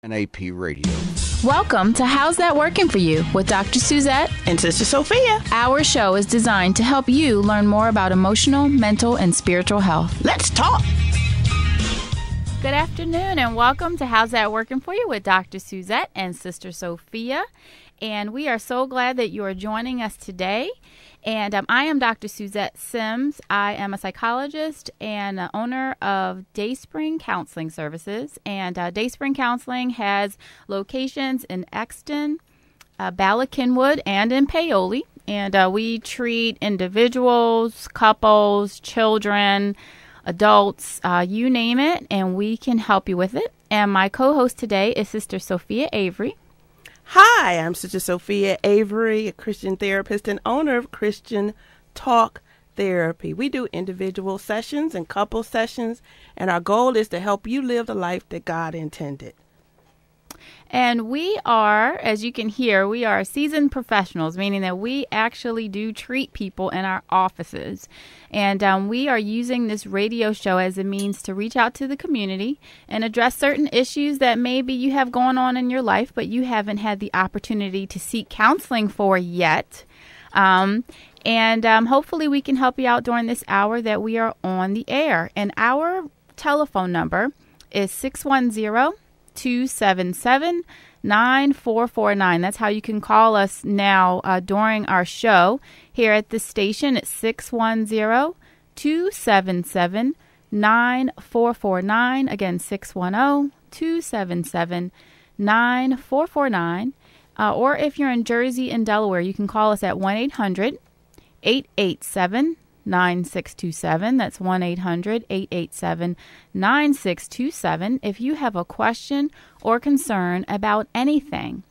NAP Radio. Welcome to How's That Working For You with Dr. Suzette and Sister Sophia. Our show is designed to help you learn more about emotional, mental, and spiritual health. Let's talk. Good afternoon and welcome to How's That Working For You with Dr. Suzette and Sister Sophia. And we are so glad that you are joining us today. And I am Dr. Suzette Sims. I am a psychologist and owner of Dayspring Counseling Services. And Dayspring Counseling has locations in Exton, Bala Cynwyd, and in Paoli. And we treat individuals, couples, children, adults, you name it, and we can help you with it. And my co-host today is Sister Sophia Avery. Hi, I'm Sister Sophia Avery, a Christian therapist and owner of Christian Talk Therapy. We do individual sessions and couple sessions, and our goal is to help you live the life that God intended. And we are, as you can hear, we are seasoned professionals, meaning that we actually do treat people in our offices. And we are using this radio show as a means to reach out to the community and address certain issues that maybe you have going on in your life, but you haven't had the opportunity to seek counseling for yet. Hopefully we can help you out during this hour that we are on the air. And our telephone number is 610-277-9449. That's how you can call us now during our show here at the station. It's 610-277-9449. Again, 610-277-9449. Or if you're in Jersey and Delaware, you can call us at 1-800-887-9627. That's 1-800-887-9627 if you have a question or concern about anything.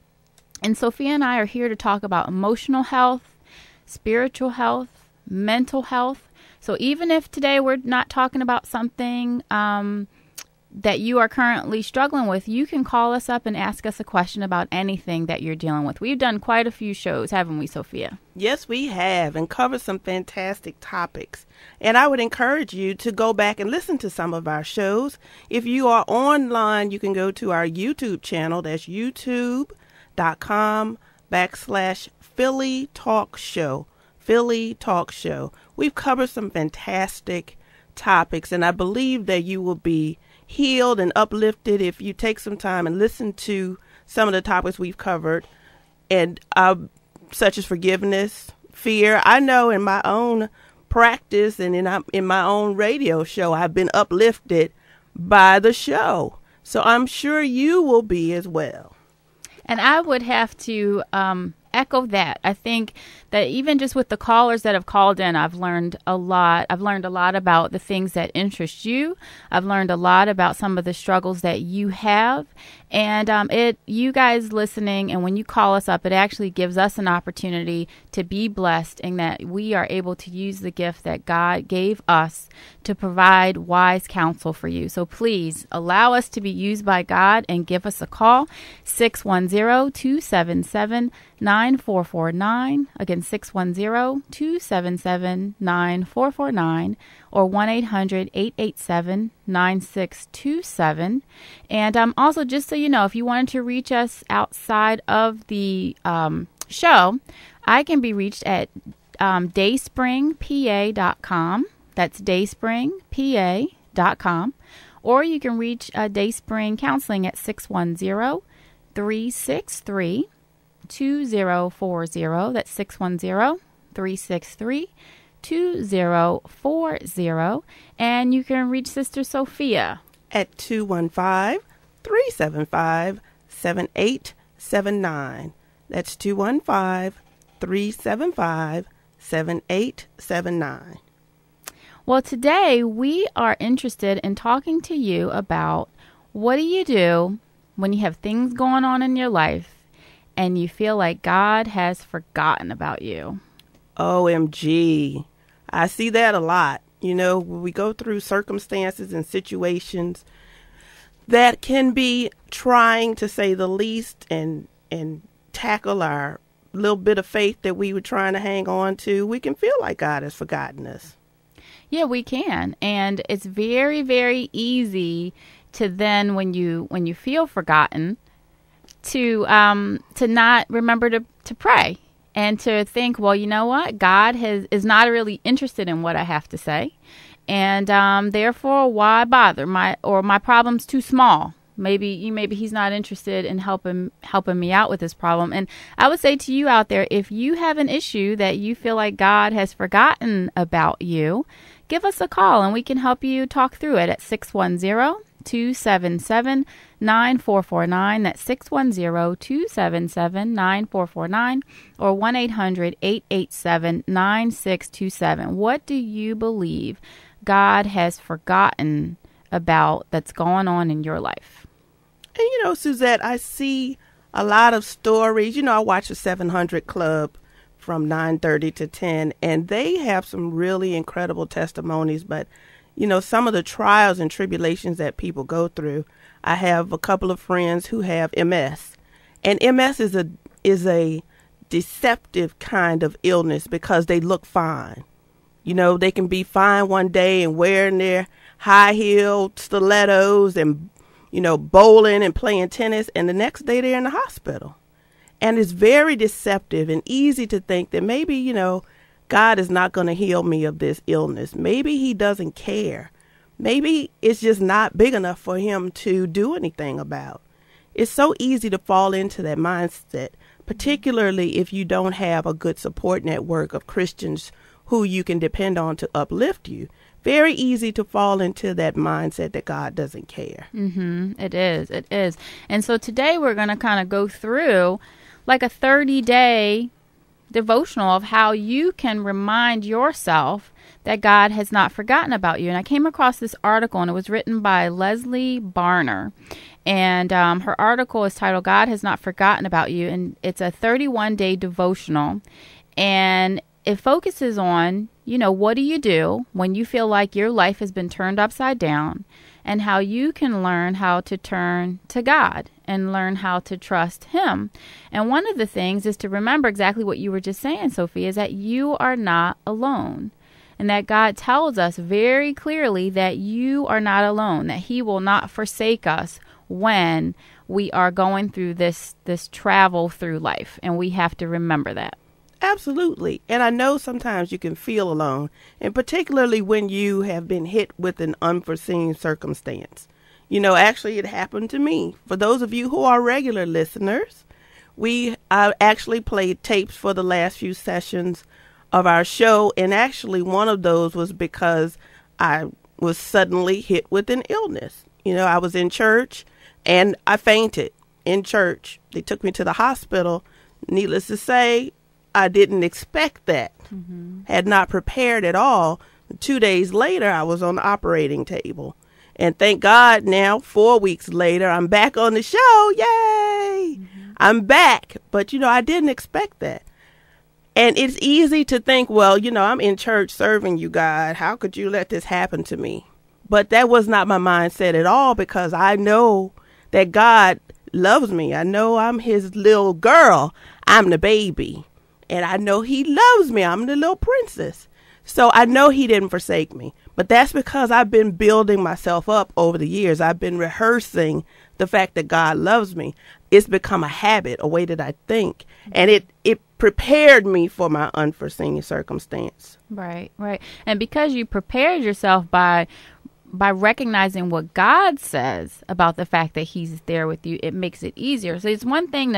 And Sophia and I are here to talk about emotional health, spiritual health, mental health. So even if today we're not talking about something that you are currently struggling with, you can call us up and ask us a question about anything that you're dealing with. We've done quite a few shows, haven't we, Sophia? Yes, we have, and covered some fantastic topics. And I would encourage you to go back and listen to some of our shows. If you are online, you can go to our YouTube channel. That's youtube.com/Philly Talk Show. Philly Talk Show. We've covered some fantastic topics, and I believe that you will be healed and uplifted if you take some time and listen to some of the topics we've covered, and such as forgiveness, fear. I know in my own practice and in my own radio show, I've been uplifted by the show. So I'm sure you will be as well. And I would have to echo that. I think that even just with the callers that have called in, I've learned a lot. I've learned a lot about the things that interest you. I've learned a lot about some of the struggles that you have. And you guys listening, and when you call us up, it actually gives us an opportunity to be blessed, and that we are able to use the gift that God gave us to provide wise counsel for you. So please allow us to be used by God and give us a call, 610-277-9449. Again, 610-277-9449, or 1-800-887-9627. And also, just so you know, if you wanted to reach us outside of the show, I can be reached at dayspringpa.com. That's dayspringpa.com. Or you can reach Dayspring Counseling at 610-363-2040. That's 610-363-2040. And you can reach Sister Sophia at 215-375-7879. That's 215-375-7879. Well, today we are interested in talking to you about what do you do when you have things going on in your life and you feel like God has forgotten about you. OMG. I see that a lot. You know, when we go through circumstances and situations that can be trying, to say the least, and tackle our little bit of faith that we were trying to hang on to, we can feel like God has forgotten us. Yeah, we can. And it's very, very easy to then when you feel forgotten, to not remember to pray and to think, well, you know what, God is not really interested in what I have to say, and therefore why bother? My problem's too small. Maybe he's not interested in helping me out with this problem. And I would say to you out there, if you have an issue that you feel like God has forgotten about you, give us a call and we can help you talk through it at 610-277-9449. That's 610-277-9449 or 1-800-887-9627. What do you believe God has forgotten about that's going on in your life? And Suzette, I see a lot of stories. I watch the 700 Club from 9:30 to 10, and they have some really incredible testimonies. But, some of the trials and tribulations that people go through. I have a couple of friends who have MS, and MS is a deceptive kind of illness because they look fine. They can be fine one day and wearing their high-heeled stilettos and bowling and playing tennis, and the next day they're in the hospital. And it's very deceptive and easy to think that maybe, God is not going to heal me of this illness. Maybe he doesn't care. Maybe it's just not big enough for him to do anything about. It's so easy to fall into that mindset, particularly if you don't have a good support network of Christians who you can depend on to uplift you. Very easy to fall into that mindset that God doesn't care. Mm-hmm. It is. And so today we're going to kind of go through like a 30-day devotional of how you can remind yourself that God has not forgotten about you. And I came across this article, and it was written by Leslie Barner. And her article is titled, God Has Not Forgotten About You. And it's a 31-day devotional. And it focuses on, what do you do when you feel like your life has been turned upside down, and how you can learn how to turn to God and learn how to trust him. And one of the things is to remember exactly what you were just saying, Sophia, is that you are not alone. And that God tells us very clearly that you are not alone, that he will not forsake us when we are going through this travel through life. And we have to remember that. Absolutely. And I know sometimes you can feel alone, and particularly when you have been hit with an unforeseen circumstance. Actually, it happened to me. For those of you who are regular listeners, I actually played tapes for the last few sessions of our show, and actually one of those was because I was suddenly hit with an illness. I was in church, and I fainted in church. They took me to the hospital. Needless to say, I didn't expect that. Mm-hmm. Had not prepared at all. 2 days later, I was on the operating table. And thank God now, 4 weeks later, I'm back on the show. Yay! Mm-hmm. I'm back. But, I didn't expect that. And it's easy to think, well, I'm in church serving you, God. How could you let this happen to me? But that was not my mindset at all, because I know that God loves me. I know I'm his little girl. I'm the baby. And I know he loves me. I'm the little princess. So I know he didn't forsake me. But that's because I've been building myself up over the years. I've been rehearsing the fact that God loves me. It's become a habit, a way that I think. And it prepared me for my unforeseen circumstance. Right. And because you prepared yourself by recognizing what God says about the fact that he's there with you, it makes it easier. So it's one thing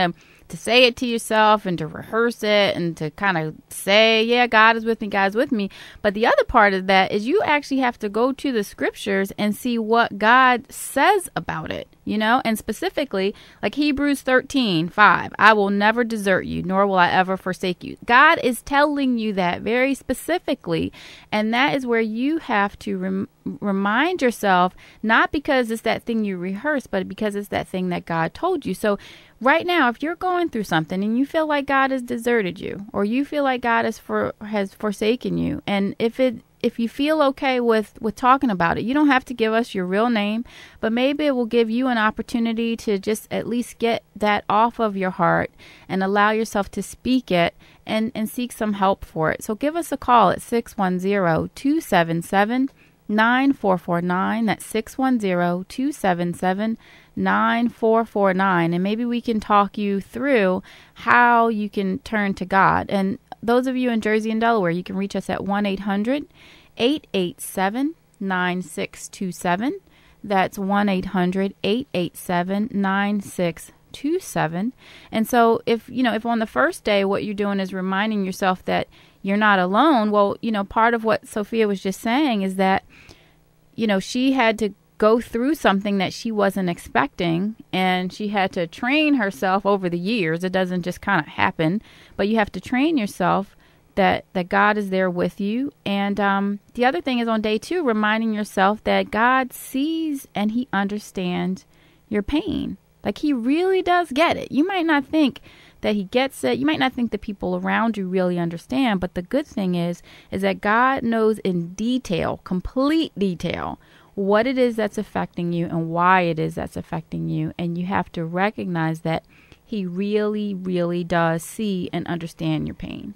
to say it to yourself and to rehearse it and to kind of say, yeah, God is with me. But the other part of that is you actually have to go to the scriptures and see what God says about it, and specifically like Hebrews 13:5, I will never desert you, nor will I ever forsake you. God is telling you that very specifically. And that is where you have to remind yourself, not because it's that thing you rehearse, but because it's that thing that God told you. So right now, if you're going through something and you feel like God has deserted you, or you feel like God has forsaken you, and if you feel okay with talking about it, you don't have to give us your real name, but maybe it will give you an opportunity to just at least get that off of your heart and allow yourself to speak it and seek some help for it. So give us a call at 610-277-9449. 610-277-9449. That's 610-277-9449. And maybe we can talk you through how you can turn to God. And those of you in Jersey and Delaware, you can reach us at 1-800-887-9627. That's 1-800-887-9627. And so if on the first day what you're doing is reminding yourself that you're not alone, well, part of what Sophia was just saying is that, she had to go through something that she wasn't expecting, and she had to train herself over the years. It doesn't just kind of happen, but you have to train yourself that God is there with you. And the other thing is on day 2, reminding yourself that God sees and he understands your pain. Like, he really does get it. You might not think that he gets it. You might not think the people around you really understand. But the good thing is that God knows in detail, complete detail, what it is that's affecting you and why it is that's affecting you. And you have to recognize that he really, really does see and understand your pain.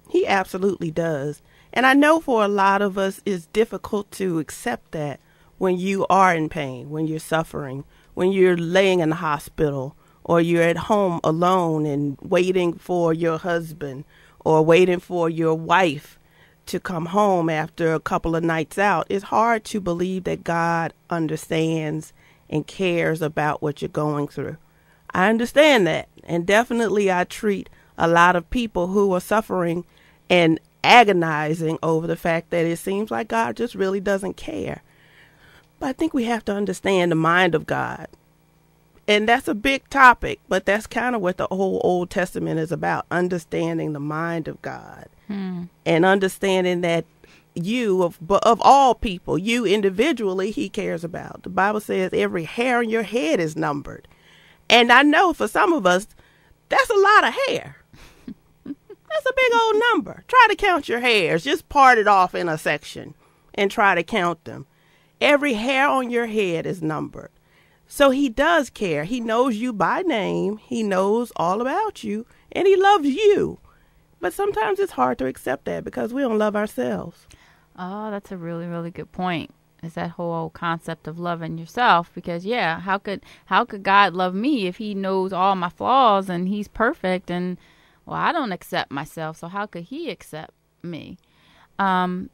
He absolutely does. And I know for a lot of us, it's difficult to accept that when you are in pain, when you're suffering, when you're laying in the hospital, or you're at home alone and waiting for your husband or waiting for your wife to come home after a couple of nights out. It's hard to believe that God understands and cares about what you're going through. I understand that. And definitely I treat a lot of people who are suffering and agonizing over the fact that it seems like God just really doesn't care. But I think we have to understand the mind of God. And that's a big topic, but that's kind of what the whole Old Testament is about, understanding the mind of God and understanding that you, of all people, you individually, he cares about. The Bible says every hair on your head is numbered. And I know for some of us, that's a lot of hair. That's a big old number. Try to count your hairs. Just part it off in a section and try to count them. Every hair on your head is numbered. So he does care. He knows you by name. He knows all about you, and he loves you. But sometimes it's hard to accept that because we don't love ourselves. Oh, that's a really, really good point. Is that whole concept of loving yourself? Because how could God love me if he knows all my flaws and he's perfect? And well, I don't accept myself, so how could he accept me? I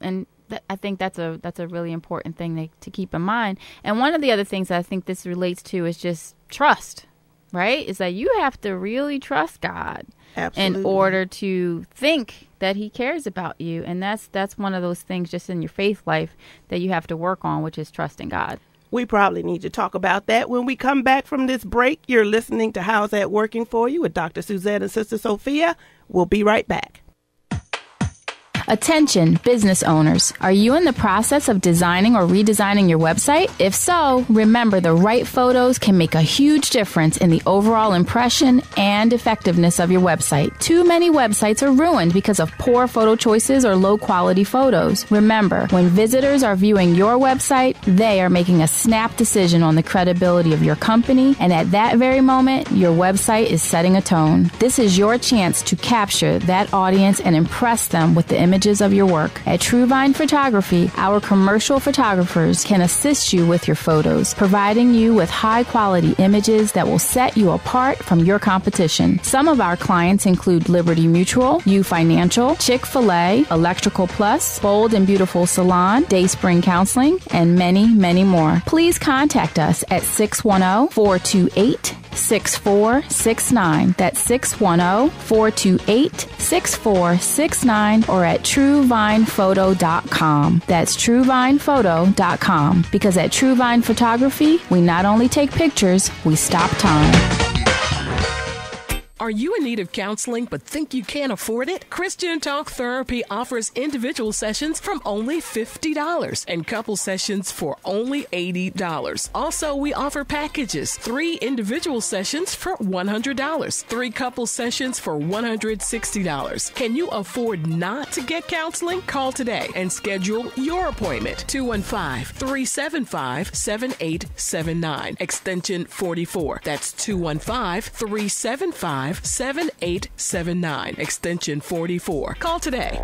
think that's a really important thing to keep in mind. And one of the other things that I think this relates to is just trust, right? Is that you have to really trust God. Absolutely. In order to think that he cares about you. And that's one of those things just in your faith life that you have to work on, which is trusting God. We probably need to talk about that when we come back from this break. You're listening to How's That Working For You with Dr. Suzette and Sister Sophia. We'll be right back. Attention, business owners. Are you in the process of designing or redesigning your website? If so, remember the right photos can make a huge difference in the overall impression and effectiveness of your website. Too many websites are ruined because of poor photo choices or low quality photos. Remember, when visitors are viewing your website, they are making a snap decision on the credibility of your company, and at that very moment, your website is setting a tone. This is your chance to capture that audience and impress them with the images of your work. At True Vine Photography, our commercial photographers can assist you with your photos, providing you with high-quality images that will set you apart from your competition. Some of our clients include Liberty Mutual, U Financial, Chick-fil-A, Electrical Plus, Bold and Beautiful Salon, Dayspring Counseling, and many, many more. Please contact us at 610-428-6469. That's 610-428-6469 or at TrueVinePhoto.com. That's TrueVinePhoto.com. Because at True Vine Photography, we not only take pictures, we stop time. Are you in need of counseling but think you can't afford it? Christian Talk Therapy offers individual sessions from only $50 and couple sessions for only $80. Also, we offer packages, 3 individual sessions for $100, 3 couple sessions for $160. Can you afford not to get counseling? Call today and schedule your appointment. 215-375-7879, extension 44. That's 215-375-7879, extension 44. Call today.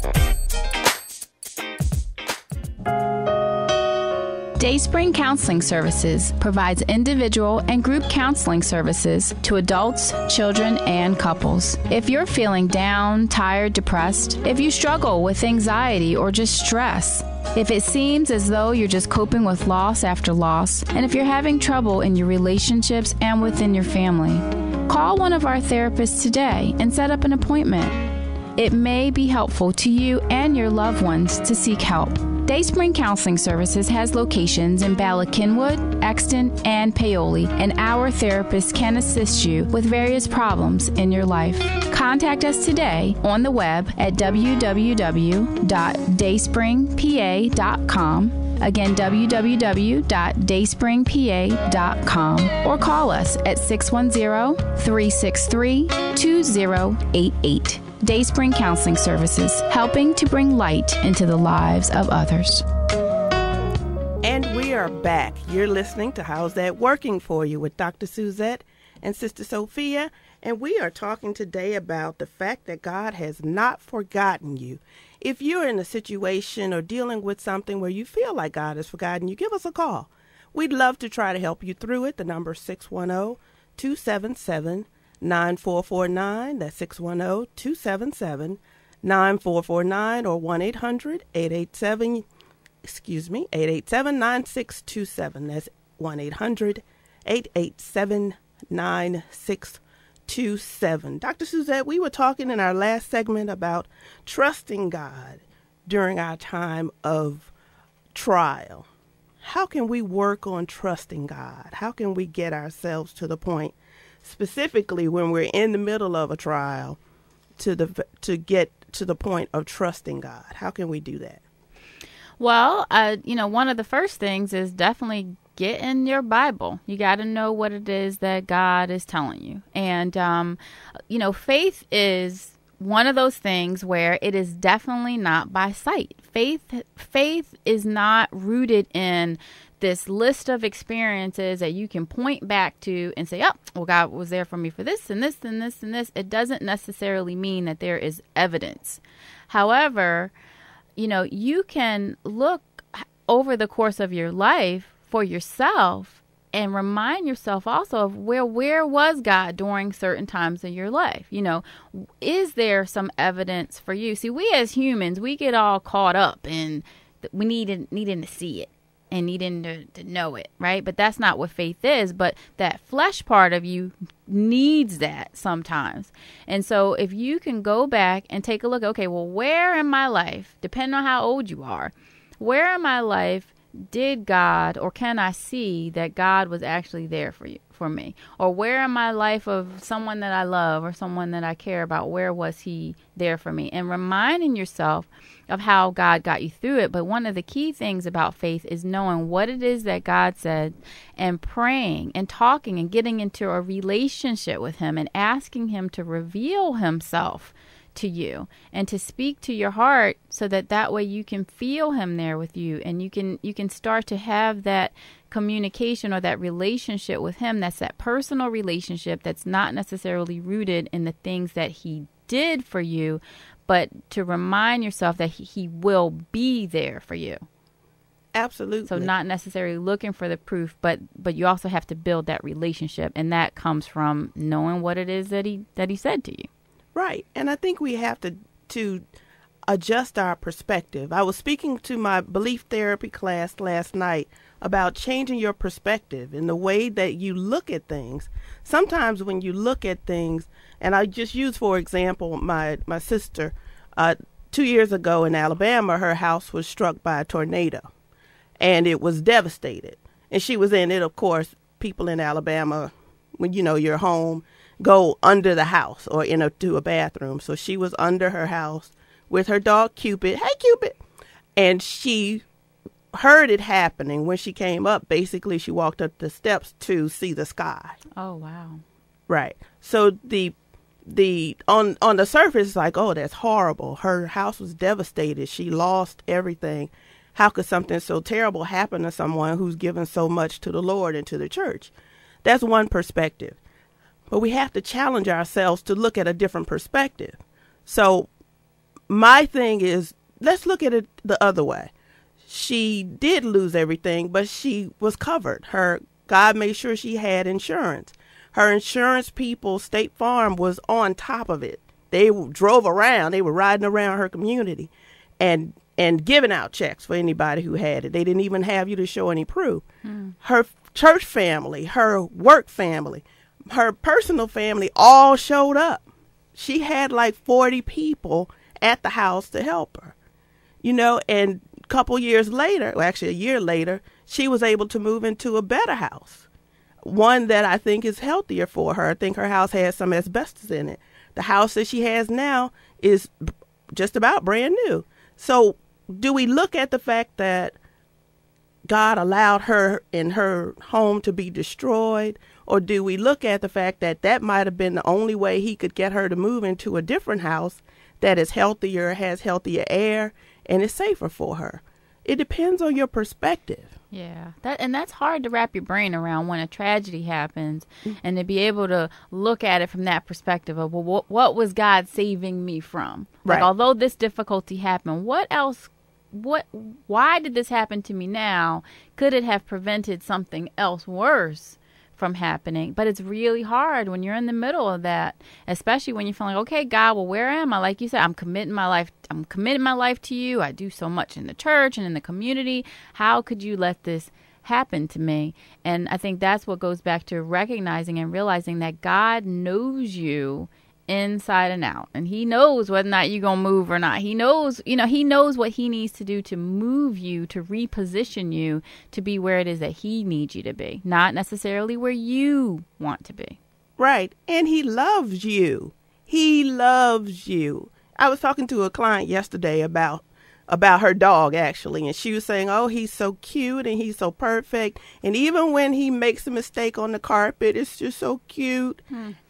Dayspring Counseling Services provides individual and group counseling services to adults, children, and couples. If you're feeling down, tired, depressed, if you struggle with anxiety or just stress, if it seems as though you're just coping with loss after loss, and if you're having trouble in your relationships and within your family, call one of our therapists today and set up an appointment. It may be helpful to you and your loved ones to seek help. Dayspring Counseling Services has locations in Bala Cynwyd, Exton, and Paoli, and our therapists can assist you with various problems in your life. Contact us today on the web at www.dayspringpa.com. Again, www.dayspringpa.com, or call us at 610-363-2088. Dayspring Counseling Services, helping to bring light into the lives of others. And we are back. You're listening to How's That Working For You with Dr. Suzette and Sister Sophia. And we are talking today about the fact that God has not forgotten you. If you're in a situation or dealing with something where you feel like God has forgotten you, give us a call. We'd love to try to help you through it. The number is 610-277-9449. That's 610-277-9449 or 1-800-887-9627. That's 1-800-887-9627. Dr. Suzette, we were talking in our last segment about trusting God during our time of trial. How can we work on trusting God? How can we get ourselves to the point, specifically when we're in the middle of a trial, to get to the point of trusting God? How can we do that? Well, one of the first things is definitely get in your Bible. You got to know what it is that God is telling you. And, faith is one of those things where it is definitely not by sight. Faith is not rooted in this list of experiences that you can point back to and say, oh, well, God was there for me for this and this and this and this. It doesn't necessarily mean that there is evidence. However, you can look over the course of your life for yourself and remind yourself also of where was God during certain times of your life? Is there some evidence for you? See, we as humans, we get all caught up in we needing to see it and needing to know it, right? But that's not what faith is. But that flesh part of you needs that sometimes. And so if you can go back and take a look, okay, well, where in my life, depending on how old you are, where in my life did God, or can I see that God was actually there for me? Or where in my life of someone that I love or someone that I care about, where was he there for me? And reminding yourself of how God got you through it. But one of the key things about faith is knowing what it is that God said and praying and talking and getting into a relationship with him and asking him to reveal himself to you and to speak to your heart, so that way you can feel him there with you, and you can start to have that communication or that relationship with him. That's that personal relationship that's not necessarily rooted in the things that he did for you, but to remind yourself that he will be there for you. Absolutely. So not necessarily looking for the proof, but you also have to build that relationship, and that comes from knowing what it is that he said to you. Right. And I think we have to adjust our perspective. I was speaking to my belief therapy class last night about changing your perspective in the way that you look at things. Sometimes when you look at things, and I just use, for example, my sister, 2 years ago in Alabama, her house was struck by a tornado and it was devastated. And she was in it. Of course, people in Alabama, when you're home, go under the house or to a bathroom. So she was under her house with her dog Cupid. Hey, Cupid. And she heard it happening. When she came up, basically she walked up the steps to see the sky. Oh, wow. Right. So on the surface, it's like, oh, that's horrible. Her house was devastated. She lost everything. How could something so terrible happen to someone who's given so much to the Lord and to the church? That's one perspective. But we have to challenge ourselves to look at a different perspective. So my thing is, let's look at it the other way. she did lose everything, but she was covered. God made sure she had insurance. Her insurance people, State Farm, was on top of it. They drove around. They were riding around her community and giving out checks for anybody who had it. They didn't even have you to show any proof. Her church family, her work family, her personal family all showed up. She had like 40 people at the house to help her, and a couple years later, well, actually a year later, she was able to move into a better house, one that I think is healthier for her. I think her house has some asbestos in it. The house that she has now is just about brand new. So do we look at the fact that God allowed her and her home to be destroyed? Or do we look at the fact that that might have been the only way he could get her to move into a different house that is healthier, has healthier air, and is safer for her? It depends on your perspective. Yeah, that's hard to wrap your brain around when a tragedy happens, and to be able to look at it from that perspective of, well, what was God saving me from? Like, right. Although this difficulty happened, what else? Why did this happen to me now? Could it have prevented something else worse from happening? But it's really hard when you're in the middle of that, especially when you're feeling, okay, God, well, where am I? Like you said, I'm committing my life to you. I do so much in the church and in the community. How could you let this happen to me? And I think that's what goes back to recognizing and realizing that God knows you inside and out, and he knows whether or not you're gonna move or not. He knows what he needs to do to move you, to reposition you to be where it is that he needs you to be, not necessarily where you want to be. Right. And he loves you. He loves you. I was talking to a client yesterday about her dog, actually, and she was saying, oh, he's so cute and he's so perfect, and even when he makes a mistake on the carpet, it's just so cute.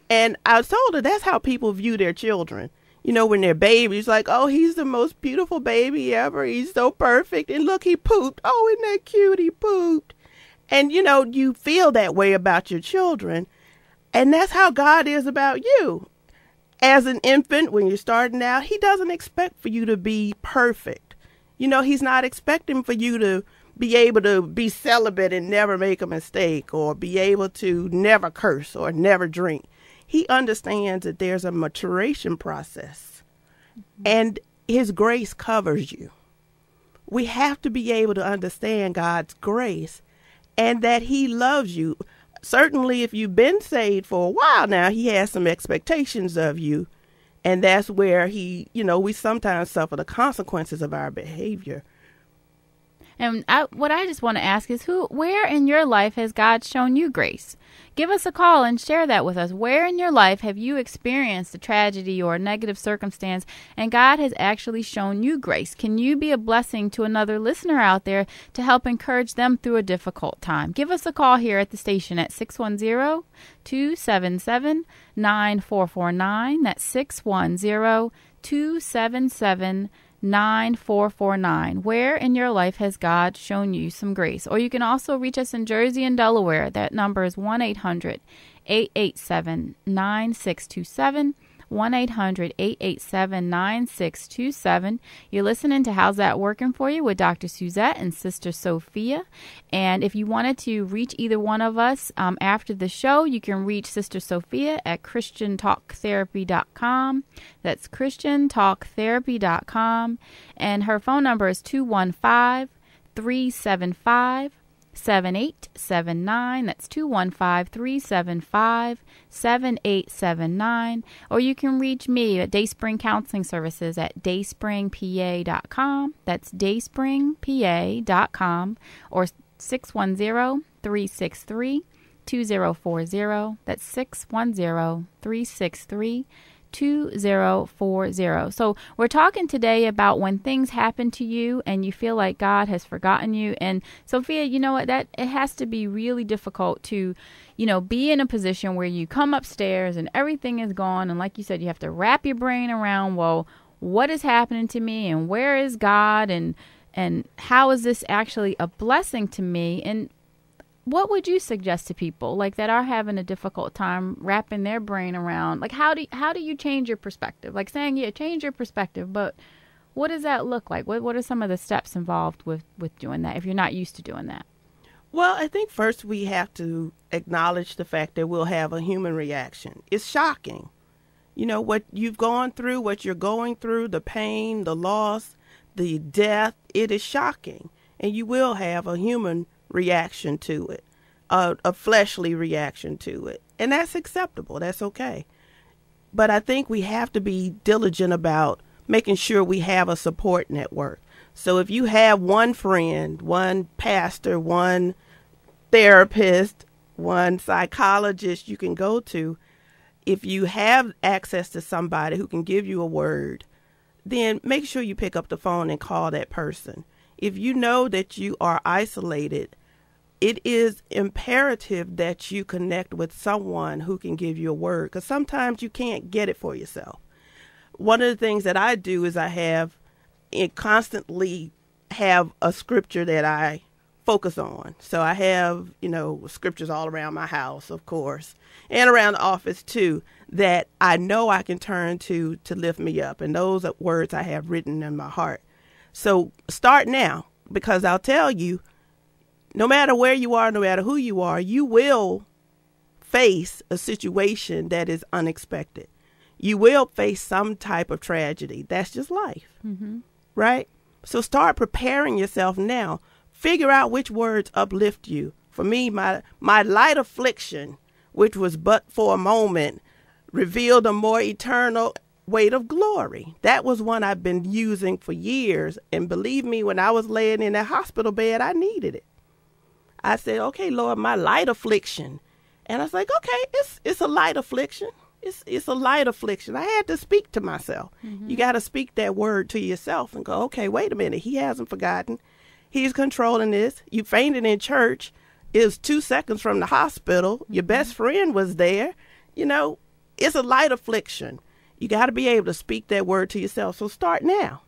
And I told her that's how people view their children. When they're babies, like, oh, he's the most beautiful baby ever. He's so perfect. And look, he pooped. Oh, isn't that cute? He pooped. And, you feel that way about your children. And that's how God is about you. As an infant, when you're starting out, he doesn't expect for you to be perfect. He's not expecting for you to be able to be celibate and never make a mistake, or be able to never curse or never drink. He understands that there's a maturation process, and his grace covers you. We have to be able to understand God's grace and that he loves you. Certainly, if you've been saved for a while now, he has some expectations of you, and that's where we sometimes suffer the consequences of our behavior. And what I just want to ask is, where in your life has God shown you grace? Give us a call and share that with us. Where in your life have you experienced a tragedy or a negative circumstance and God has actually shown you grace? Can you be a blessing to another listener out there to help encourage them through a difficult time? Give us a call here at the station at 610-277-9449. That's 610-277-9449. 9449. Where in your life has God shown you some grace? Or you can also reach us in Jersey and Delaware. That number is 1-800-887-9627. 1-800-887-9627. You're listening to How's That Working For You with Dr. Suzette and Sister Sophia. And if you wanted to reach either one of us after the show, you can reach Sister Sophia at ChristianTalkTherapy.com. That's ChristianTalkTherapy.com. And her phone number is 215-375-7879. That's 215-375-7879. Or you can reach me at Dayspring Counseling Services at dayspringpa.com. That's dayspringpa.com. Or 610-363-2040. That's 610-363-2040. So we're talking today about when things happen to you and you feel like God has forgotten you. And Sophia, you know what, that it has to be really difficult to, be in a position where you come upstairs and everything is gone. And like you said, you have to wrap your brain around, well, what is happening to me and where is God and how is this actually a blessing to me? And what would you suggest to people like that are having a difficult time wrapping their brain around, like how do you change your perspective? Like saying, yeah, change your perspective, but What does that look like? What are some of the steps involved with doing that if you're not used to doing that? Well, I think first we have to acknowledge the fact that we'll have a human reaction. It's shocking. You know, what you've gone through, what you're going through, the pain, the loss, the death, it is shocking. And you will have a human reaction to it, a fleshly reaction to it. And that's acceptable. That's okay. But I think we have to be diligent about making sure we have a support network. So if you have one friend, one pastor, one therapist, one psychologist you can go to, if you have access to somebody who can give you a word, then make sure you pick up the phone and call that person. If you know that you are isolated, it is imperative that you connect with someone who can give you a word, because sometimes you can't get it for yourself. One of the things that I do is constantly have a scripture that I focus on. So I have, scriptures all around my house, of course, and around the office too, that I know I can turn to lift me up. And those are words I have written in my heart. So start now, because I'll tell you, no matter where you are, no matter who you are, you will face a situation that is unexpected. You will face some type of tragedy. That's just life, right? So start preparing yourself now. Figure out which words uplift you. For me, my light affliction, which was but for a moment, revealed a more eternal weight of glory. That was one I've been using for years. And believe me, when I was laying in that hospital bed, I needed it. I said, okay, Lord, my light affliction. And I was like, okay, it's a light affliction. It's a light affliction. I had to speak to myself. You got to speak that word to yourself and go, okay, wait a minute. He hasn't forgotten. He's controlling this. You fainted in church. It was 2 seconds from the hospital. Your best friend was there. It's a light affliction. You got to be able to speak that word to yourself. So start now.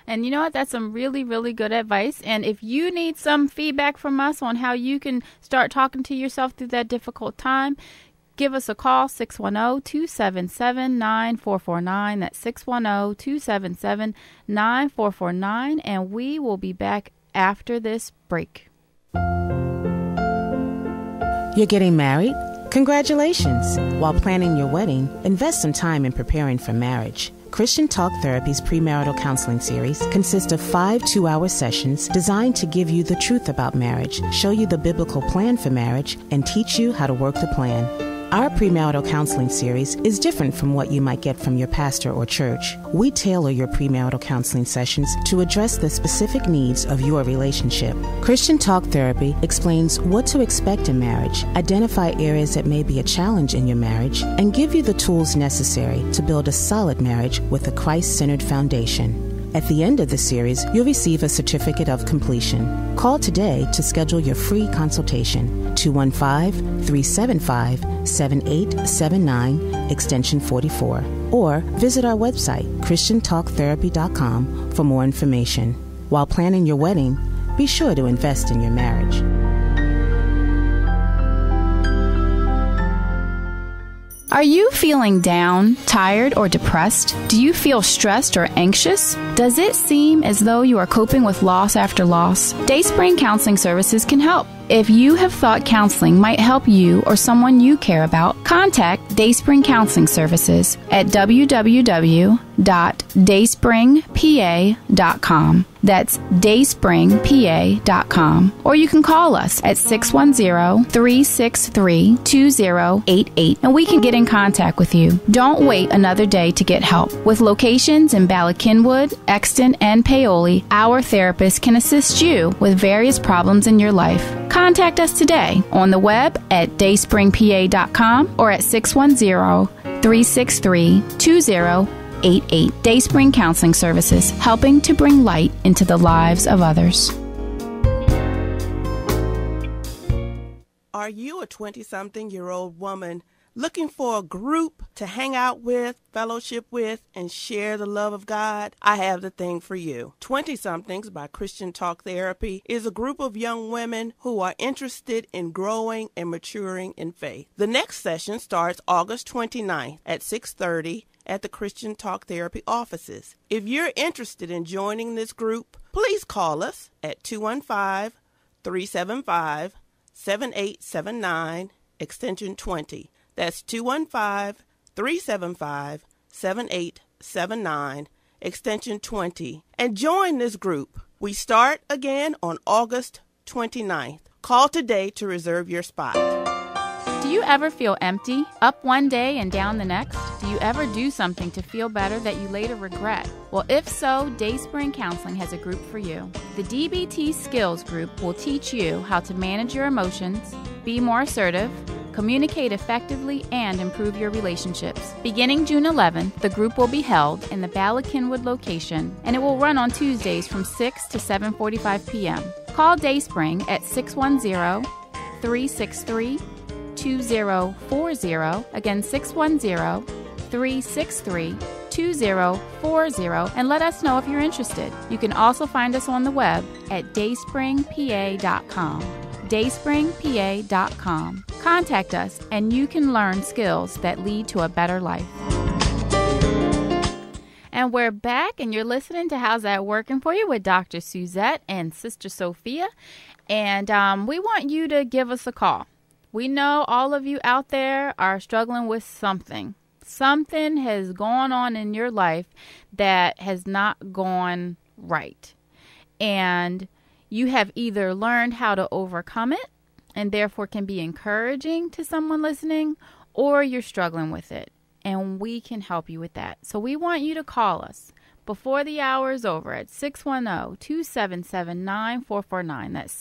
And you know what? That's some really, really good advice. And if you need some feedback from us on how you can start talking to yourself through that difficult time, give us a call, 610-277-9449. That's 610-277-9449. And we will be back after this break. You're getting married? Congratulations! While planning your wedding, invest some time in preparing for marriage. Christian Talk Therapy's premarital counseling series consists of 5 2-hour sessions designed to give you the truth about marriage, show you the biblical plan for marriage, and teach you how to work the plan. Our premarital counseling series is different from what you might get from your pastor or church. We tailor your premarital counseling sessions to address the specific needs of your relationship. Christian Talk Therapy explains what to expect in marriage, identify areas that may be a challenge in your marriage, and give you the tools necessary to build a solid marriage with a Christ-centered foundation. At the end of the series, you'll receive a certificate of completion. Call today to schedule your free consultation, 215-375-7879, extension 44, or visit our website, christiantalktherapy.com, for more information. While planning your wedding, be sure to invest in your marriage. Are you feeling down, tired, or depressed? Do you feel stressed or anxious? Does it seem as though you are coping with loss after loss? Dayspring Counseling Services can help. If you have thought counseling might help you or someone you care about, contact Dayspring Counseling Services at www.dayspringpa.com. That's dayspringpa.com. Or you can call us at 610-363-2088 and we can get in contact with you. Don't wait another day to get help. With locations in Bala Cynwyd, Exton, and Paoli, our therapists can assist you with various problems in your life. Contact us today on the web at dayspringpa.com or at 610-363-2088. Dayspring Counseling Services, helping to bring light into the lives of others. Are you a 20-something-year-old woman looking for a group to hang out with, fellowship with, and share the love of God? I have the thing for you. 20-somethings by Christian Talk Therapy is a group of young women who are interested in growing and maturing in faith. The next session starts August 29th at 6:30 at the Christian Talk Therapy offices. If you're interested in joining this group, please call us at 215-375-7879, extension 20. That's 215-375-7879, extension 20. And join this group. We start again on August 29th. Call today to reserve your spot. Do you ever feel empty, up one day and down the next? Do you ever do something to feel better that you later regret? Well, if so, Dayspring Counseling has a group for you. The DBT Skills Group will teach you how to manage your emotions, be more assertive, communicate effectively, and improve your relationships. Beginning June 11th, the group will be held in the Bala-Cynwyd location, and it will run on Tuesdays from 6 to 7:45 p.m. Call Dayspring at 610-363-2040, again 610-363-2040, and let us know if you're interested. You can also find us on the web at dayspringpa.com. dayspringpa.com. Contact us and you can learn skills that lead to a better life. And we're back, and you're listening to How's That Working For You with Dr. Suzette and Sister Sophia. And we want you to give us a call. We know all of you out there are struggling with something. Something has gone on in your life that has not gone right. And you have either learned how to overcome it and therefore can be encouraging to someone listening, or you're struggling with it. And we can help you with that. So we want you to call us before the hour is over at 610-277-9449. That's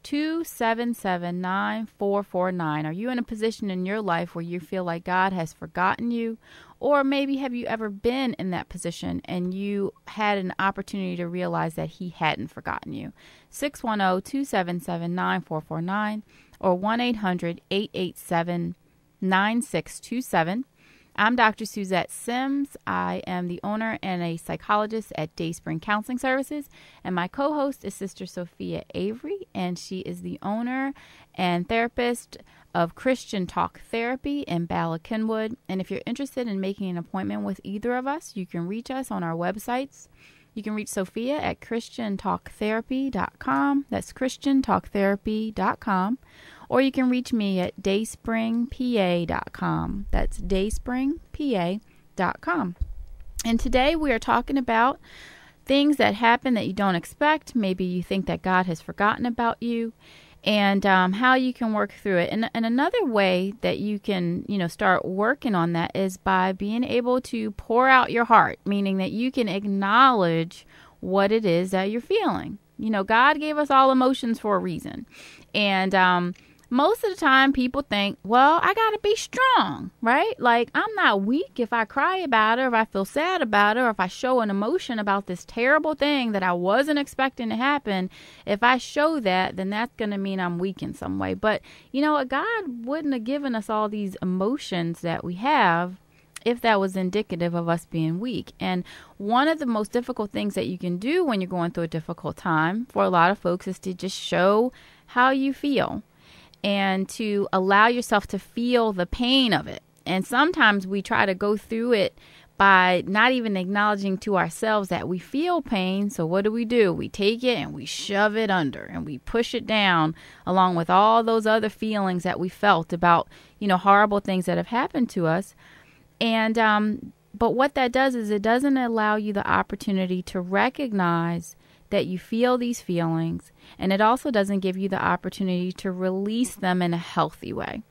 610-277-9449. Are you in a position in your life where you feel like God has forgotten you? Or maybe have you ever been in that position and you had an opportunity to realize that He hadn't forgotten you? 610-277-9449 or 1-800-887-9627. I'm Dr. Suzette Sims. I am the owner and a psychologist at Dayspring Counseling Services, and my co-host is Sister Sophia Avery, and she is the owner and therapist of Christian Talk Therapy in Bala-Cynwyd. And if you're interested in making an appointment with either of us, you can reach us on our websites. You can reach Sophia at christiantalktherapy.com. That's christiantalktherapy.com. Or you can reach me at dayspringpa.com. That's dayspringpa.com. And today we are talking about things that happen that you don't expect. Maybe you think that God has forgotten about you, and how you can work through it. And another way that you can, start working on that is by being able to pour out your heart, meaning that you can acknowledge what it is that you're feeling. God gave us all emotions for a reason. And most of the time people think, well, I got to be strong, right? Like, I'm not weak if I cry about it, or if I feel sad about it, or if I show an emotion about this terrible thing that I wasn't expecting to happen. If I show that, then that's going to mean I'm weak in some way. But you know what? God wouldn't have given us all these emotions that we have if that was indicative of us being weak. And one of the most difficult things that you can do when you're going through a difficult time for a lot of folks is to just show how you feel, and to allow yourself to feel the pain of it. And sometimes we try to go through it by not even acknowledging to ourselves that we feel pain. So what do? We take it and we shove it under and we push it down along with all those other feelings that we felt about, horrible things that have happened to us. And but what that does is it doesn't allow you the opportunity to recognize that you feel these feelings, and it also doesn't give you the opportunity to release them in a healthy way.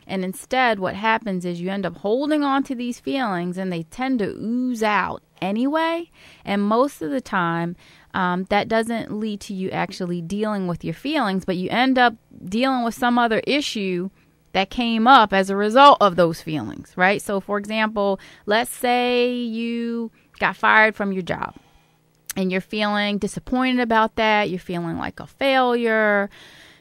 And instead, what happens is you end up holding on to these feelings, and they tend to ooze out anyway. And most of the time, that doesn't lead to you actually dealing with your feelings, but you end up dealing with some other issue that came up as a result of those feelings, right? So, for example, let's say you got fired from your job, and you're feeling disappointed about that. You're feeling like a failure.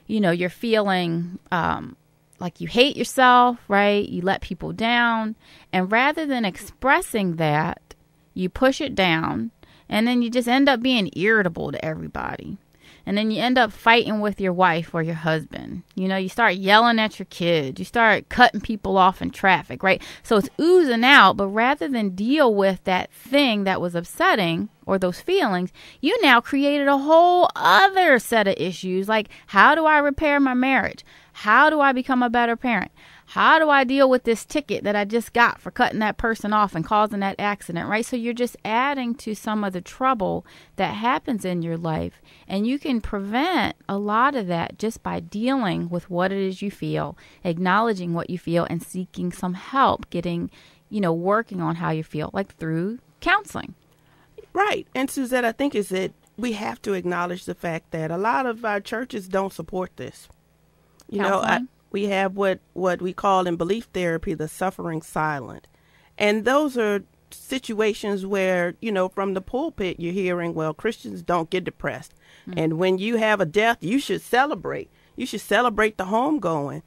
You're feeling like you hate yourself, right? You let people down. And rather than expressing that, you push it down. And then you just end up being irritable to everybody. And then you end up fighting with your wife or your husband. You start yelling at your kids. You start cutting people off in traffic, right? So it's oozing out. But rather than deal with that thing that was upsetting or those feelings, you now created a whole other set of issues. Like, how do I repair my marriage? How do I become a better parent? How do I deal with this ticket that I just got for cutting that person off and causing that accident, right? So you're just adding to some of the trouble that happens in your life. And you can prevent a lot of that just by dealing with what it is you feel, acknowledging what you feel, and seeking some help, getting, working on how you feel, like through counseling. Right. And Suzette, I think is that we have to acknowledge the fact that a lot of our churches don't support this. We have what we call in belief therapy the suffering silent. And those are situations where, from the pulpit, you're hearing, well, Christians don't get depressed. Mm-hmm. And when you have a death, you should celebrate. You should celebrate the homegoing.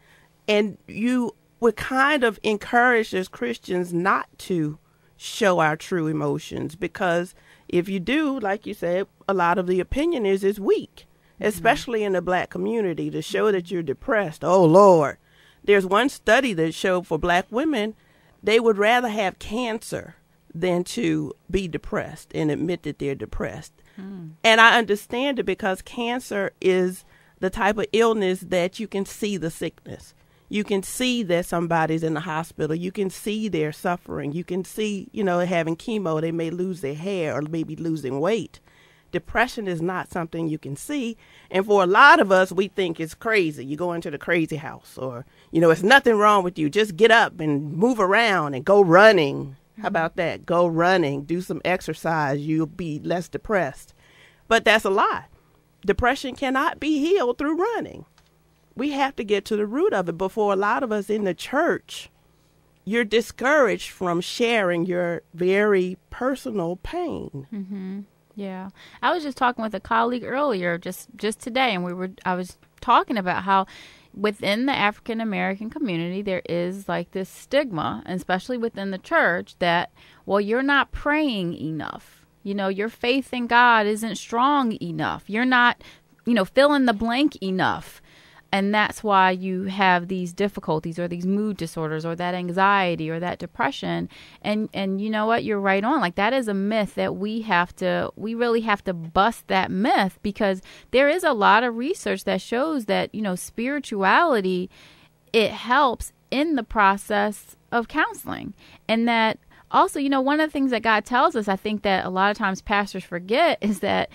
And you would kind of encourage as Christians not to show our true emotions, because if you do, like you said, a lot of the opinion is weak. Especially in the Black community, to show that you're depressed. Oh, Lord. There's one study that showed for Black women, they would rather have cancer than to be depressed and admit that they're depressed. And I understand it, because cancer is the type of illness that you can see the sickness. You can see that somebody's in the hospital. You can see they're suffering. You can see, having chemo, they may lose their hair or maybe losing weight. Depression is not something you can see. And for a lot of us, we think it's crazy. You go into the crazy house, or, it's nothing wrong with you. Just get up and move around and go running. How about that? Go running, do some exercise. You'll be less depressed. But that's a lie. Depression cannot be healed through running. We have to get to the root of it. But for a lot of us in the church, you're discouraged from sharing your very personal pain. Mm-hmm. Yeah. I was just talking with a colleague earlier, just today, and I was talking about how within the African American community, there is like this stigma, and especially within the church, that, well, you're not praying enough. Your faith in God isn't strong enough. You're not, fill in the blank enough. And that's why you have these difficulties or these mood disorders or that anxiety or that depression. And you know what? You're right on. Like, that is a myth that we really have to bust that myth, because there is a lot of research that shows that, spirituality, it helps in the process of counseling. And that also, one of the things that God tells us, I think that a lot of times pastors forget, is that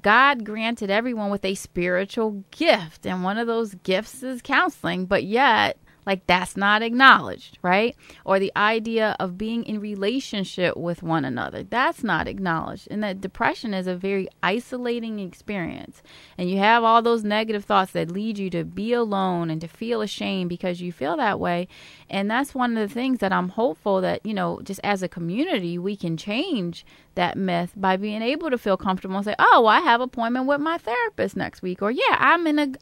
God granted everyone with a spiritual gift, and one of those gifts is counseling, but yet, like, that's not acknowledged, right? Or the idea of being in relationship with one another, that's not acknowledged. And that depression is a very isolating experience. And you have all those negative thoughts that lead you to be alone and to feel ashamed because you feel that way. And that's one of the things that I'm hopeful that, just as a community, we can change that myth by being able to feel comfortable and say, oh, well, I have an appointment with my therapist next week. Or, yeah, I'm in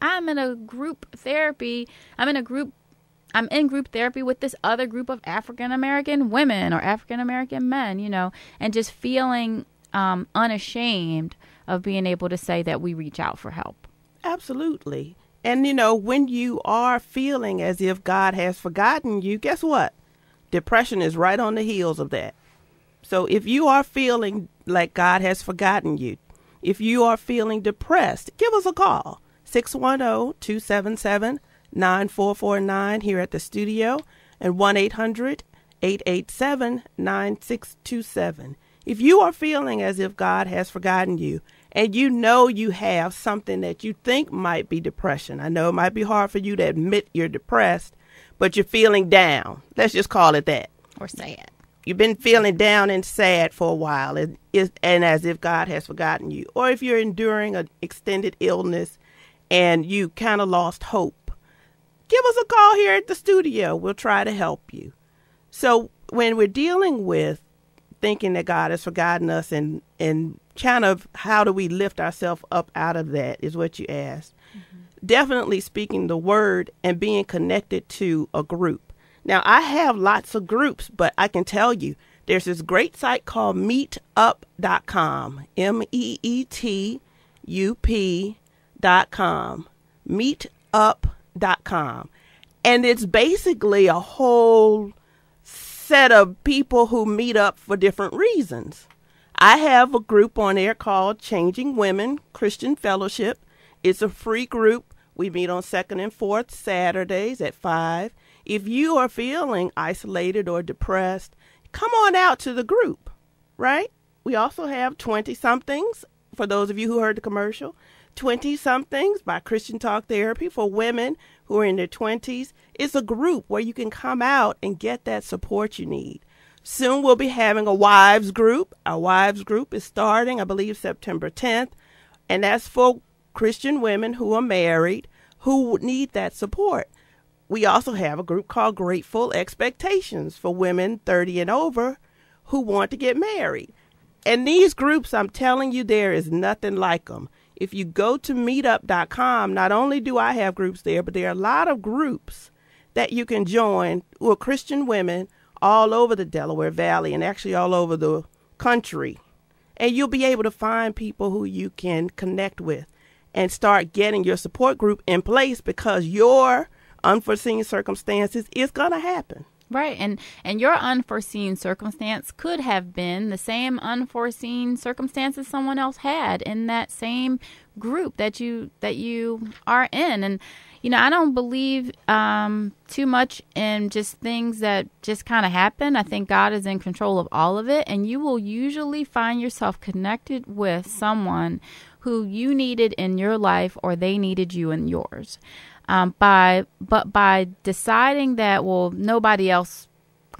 group therapy with this other group of African American women or African American men, and just feeling unashamed of being able to say that we reach out for help. Absolutely. And, when you are feeling as if God has forgotten you, guess what? Depression is right on the heels of that. So if you are feeling like God has forgotten you, if you are feeling depressed, give us a call, 610-277-9449 here at the studio, and 1-800-887-9627. If you are feeling as if God has forgotten you, and you have something that you think might be depression. I know it might be hard for you to admit you're depressed, but you're feeling down. Let's just call it that. Or sad. You've been feeling down and sad for a while, and as if God has forgotten you. Or if you're enduring an extended illness and you kind of lost hope, give us a call here at the studio. We'll try to help you. So when we're dealing with thinking that God has forgotten us and kind of how do we lift ourselves up out of that is what you asked. Mm-hmm. Definitely speaking the word and being connected to a group. Now, I have lots of groups, but I can tell you there's this great site called meetup.com, meetup.com. And it's basically a whole set of people who meet up for different reasons. I have a group on there called Changing Women Christian Fellowship. It's a free group. We meet on 2nd and 4th Saturdays at 5. If you are feeling isolated or depressed, come on out to the group, right? We also have 20-somethings, for those of you who heard the commercial, 20-somethings by Christian Talk Therapy for women who are in their 20s. It's a group where you can come out and get that support you need. Soon we'll be having a wives group. Our wives group is starting, I believe, September 10th, and that's for Christian women who are married who need that support. We also have a group called Grateful Expectations for women 30 and over who want to get married. And these groups, I'm telling you, there is nothing like them. If you go to meetup.com, not only do I have groups there, but there are a lot of groups that you can join who are Christian women all over the Delaware Valley and actually all over the country. And you'll be able to find people who you can connect with and start getting your support group in place, because your unforeseen circumstances is going to happen. Right. And your unforeseen circumstance could have been the same unforeseen circumstances someone else had in that same group that you are in. And, you know, I don't believe too much in just things that just kind of happen. I think God is in control of all of it. And you will usually find yourself connected with someone who you needed in your life or they needed you in yours. By deciding that, well, nobody else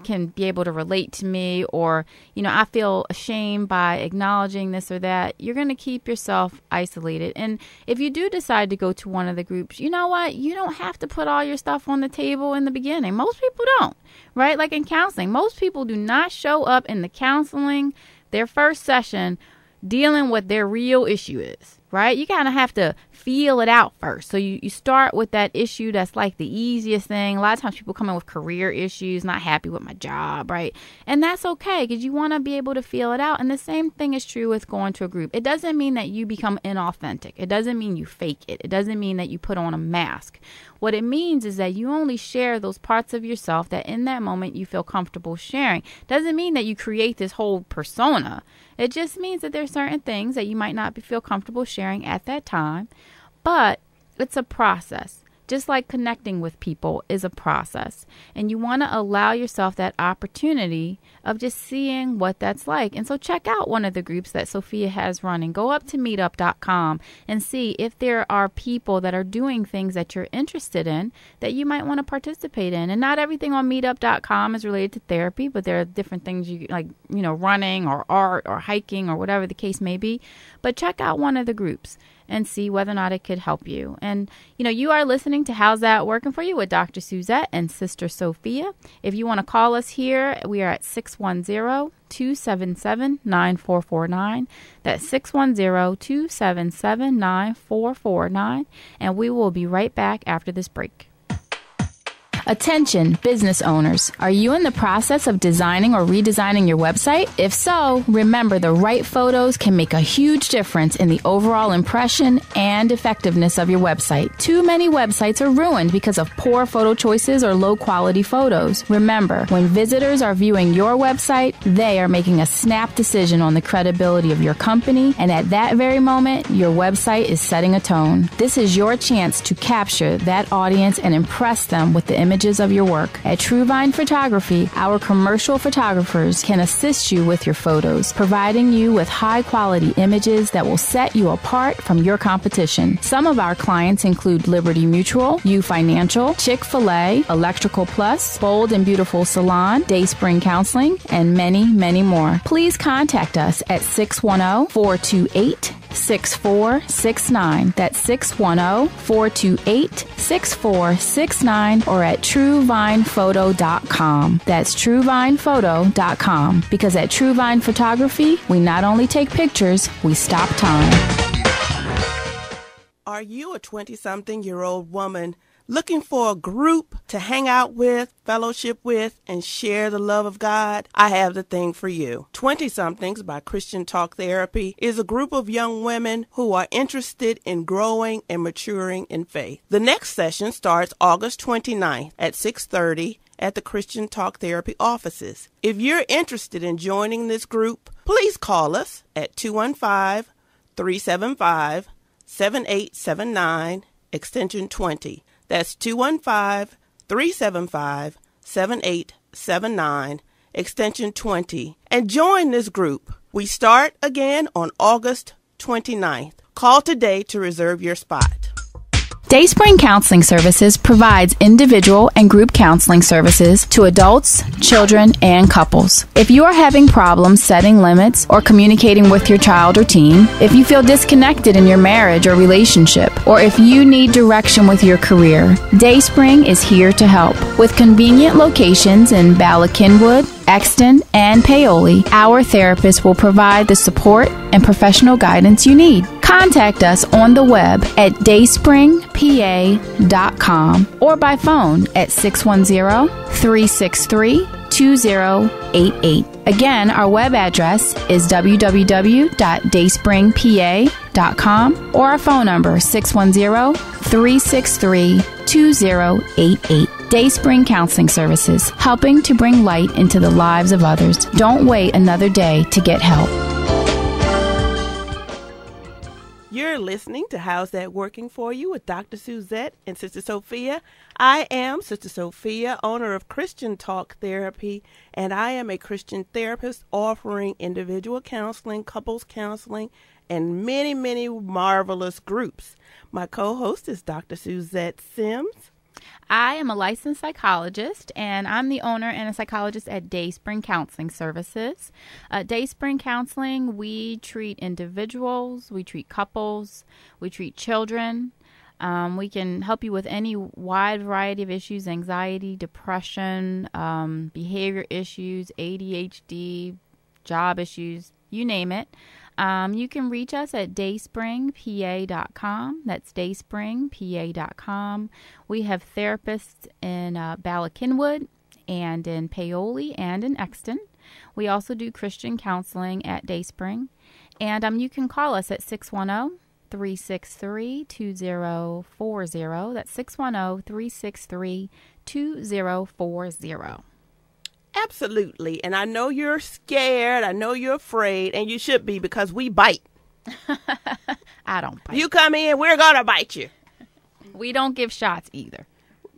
can be able to relate to me, or, you know, I feel ashamed by acknowledging this or that, you're going to keep yourself isolated. And if you do decide to go to one of the groups, you know what? You don't have to put all your stuff on the table in the beginning. Most people don't, right? Like in counseling, most people do not show up in the counseling, their first session, dealing with their real issue is, right? You kind of have to feel it out first. So you start with that issue that's like the easiest thing. A lot of times people come in with career issues, not happy with my job, right? And that's okay, because you want to be able to feel it out. And the same thing is true with going to a group. It doesn't mean that you become inauthentic. It doesn't mean you fake it. It doesn't mean that you put on a mask. What it means is that you only share those parts of yourself that in that moment you feel comfortable sharing. Doesn't mean that you create this whole persona. It just means that there's certain things that you might not feel comfortable sharing at that time, but it's a process. Just like connecting with people is a process. And you want to allow yourself that opportunity of just seeing what that's like. And so check out one of the groups that Sophia has running. Go up to meetup.com and see if there are people that are doing things that you're interested in that you might want to participate in. And not everything on meetup.com is related to therapy, but there are different things you like, you know, running or art or hiking or whatever the case may be. But check out one of the groups and see whether or not it could help you. And, you know, you are listening to How's That Working For You with Dr. Suzette and Sister Sophia. If you want to call us here, we are at 610-277-9449. That's 610-277-9449. And we will be right back after this break. Attention, business owners. Are you in the process of designing or redesigning your website? If so, remember the right photos can make a huge difference in the overall impression and effectiveness of your website. Too many websites are ruined because of poor photo choices or low quality photos. Remember, when visitors are viewing your website, they are making a snap decision on the credibility of your company, and at that very moment, your website is setting a tone. This is your chance to capture that audience and impress them with the images of your work. At True Vine Photography, our commercial photographers can assist you with your photos, providing you with high-quality images that will set you apart from your competition. Some of our clients include Liberty Mutual, U Financial, Chick-fil-A, Electrical Plus, Bold and Beautiful Salon, Dayspring Counseling, and many, many more. Please contact us at 610-428-6469. That's 610-428-6469, or at TrueVinePhoto.com. That's TrueVinePhoto.com. Because at True Vine Photography, we not only take pictures, we stop time. Are you a 20-something-year-old woman Looking for a group to hang out with, fellowship with, and share the love of God? I have the thing for you. 20-somethings by Christian Talk Therapy is a group of young women who are interested in growing and maturing in faith. The next session starts August 29th at 6:30 at the Christian Talk Therapy offices. If you're interested in joining this group, please call us at 215-375-7879, extension 20. That's 215-375-7879, extension 20. And join this group. We start again on August 29th. Call today to reserve your spot. Dayspring Counseling Services provides individual and group counseling services to adults, children, and couples. If you are having problems setting limits or communicating with your child or teen, if you feel disconnected in your marriage or relationship, or if you need direction with your career, Dayspring is here to help. With convenient locations in Bala Cynwyd, Exton, and Paoli, our therapists will provide the support and professional guidance you need. Contact us on the web at dayspringpa.com or by phone at 610-363-2088. Again, our web address is www.dayspringpa.com or our phone number 610-363-2088. Dayspring Counseling Services, helping to bring light into the lives of others. Don't wait another day to get help. You're listening to How's That Working For You with Dr. Suzette and Sister Sophia. I am Sister Sophia, owner of Christian Talk Therapy, and I am a Christian therapist offering individual counseling, couples counseling, and many, many marvelous groups. My co-host is Dr. Suzette Sims. I am a licensed psychologist, and I'm the owner and a psychologist at Dayspring Counseling Services. Dayspring Counseling, we treat individuals, we treat couples, we treat children. We can help you with any wide variety of issues: anxiety, depression, behavior issues, ADHD, job issues, you name it. You can reach us at dayspringpa.com. That's dayspringpa.com. We have therapists in Bala Cynwyd and in Paoli and in Exton. We also do Christian counseling at Dayspring. And you can call us at 610-363-2040. That's 610-363-2040. Absolutely. And I know you're scared. I know you're afraid. And you should be, because we bite. I don't bite. You come in, we're going to bite you. We don't give shots either.